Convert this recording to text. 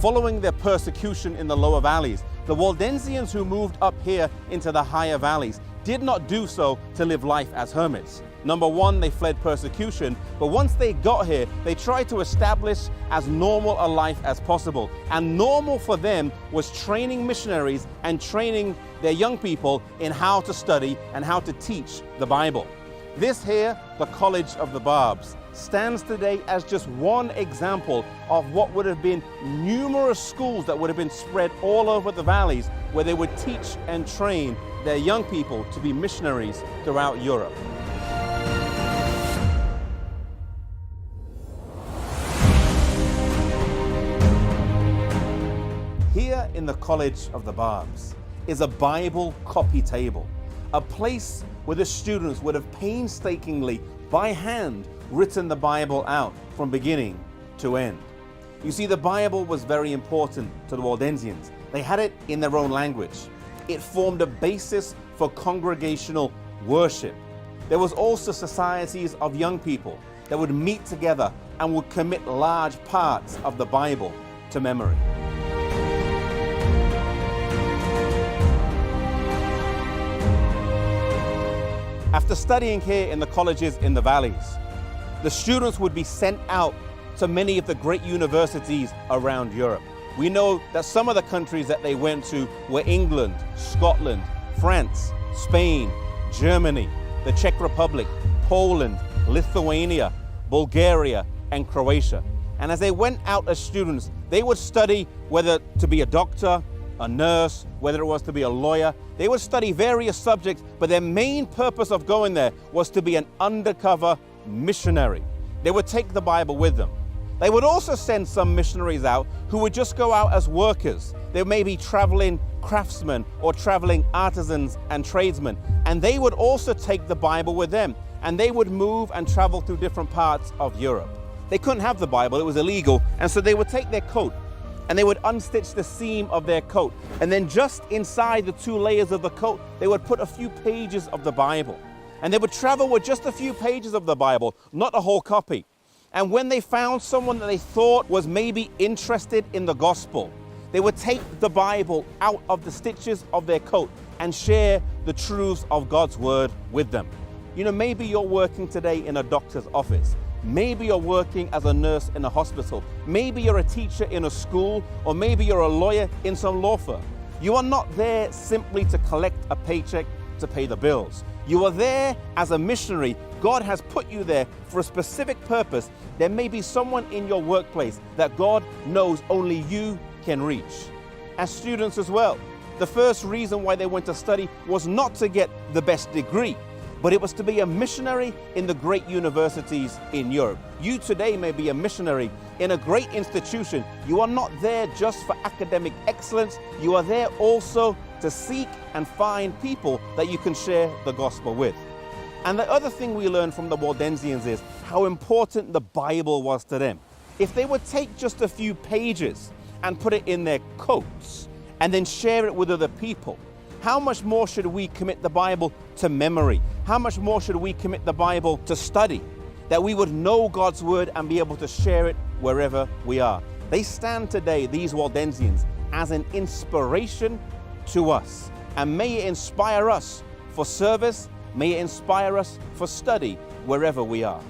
Following their persecution in the lower valleys, the Waldensians who moved up here into the higher valleys did not do so to live life as hermits. Number one, they fled persecution, but once they got here, they tried to establish as normal a life as possible. And normal for them was training missionaries and training their young people in how to study and how to teach the Bible. This here, the College of the Barbs, stands today as just one example of what would have been numerous schools that would have been spread all over the valleys, where they would teach and train their young people to be missionaries throughout Europe. Here in the College of the Barbs is a Bible copy table, a place where the students would have painstakingly, by hand, written the Bible out from beginning to end. You see, the Bible was very important to the Waldensians. They had it in their own language. It formed a basis for congregational worship. There was also societies of young people that would meet together and would commit large parts of the Bible to memory. After studying here in the colleges in the valleys, the students would be sent out to many of the great universities around Europe. We know that some of the countries that they went to were England, Scotland, France, Spain, Germany, the Czech Republic, Poland, Lithuania, Bulgaria, and Croatia. And as they went out as students, they would study whether to be a doctor, a nurse, whether it was to be a lawyer. They would study various subjects, but their main purpose of going there was to be an undercover missionary. They would take the Bible with them. They would also send some missionaries out who would just go out as workers. They may be traveling craftsmen or traveling artisans and tradesmen, and they would also take the Bible with them, and they would move and travel through different parts of Europe. They couldn't have the Bible, it was illegal, and so they would take their coat and they would unstitch the seam of their coat, and then just inside the two layers of the coat, they would put a few pages of the Bible. And they would travel with just a few pages of the Bible, not a whole copy. And when they found someone that they thought was maybe interested in the gospel, they would take the Bible out of the stitches of their coat and share the truths of God's word with them. You know, maybe you're working today in a doctor's office. Maybe you're working as a nurse in a hospital. Maybe you're a teacher in a school, or maybe you're a lawyer in some law firm. You are not there simply to collect a paycheck to pay the bills. You are there as a missionary. God has put you there for a specific purpose. There may be someone in your workplace that God knows only you can reach. As students as well, the first reason why they went to study was not to get the best degree, but it was to be a missionary in the great universities in Europe. You today may be a missionary in a great institution. You are not there just for academic excellence. You are there also to seek and find people that you can share the gospel with. And the other thing we learn from the Waldensians is how important the Bible was to them. If they would take just a few pages and put it in their coats and then share it with other people, how much more should we commit the Bible to memory? How much more should we commit the Bible to study? That we would know God's word and be able to share it wherever we are. They stand today, these Waldensians, as an inspiration to us. And may it inspire us for service, may it inspire us for study wherever we are.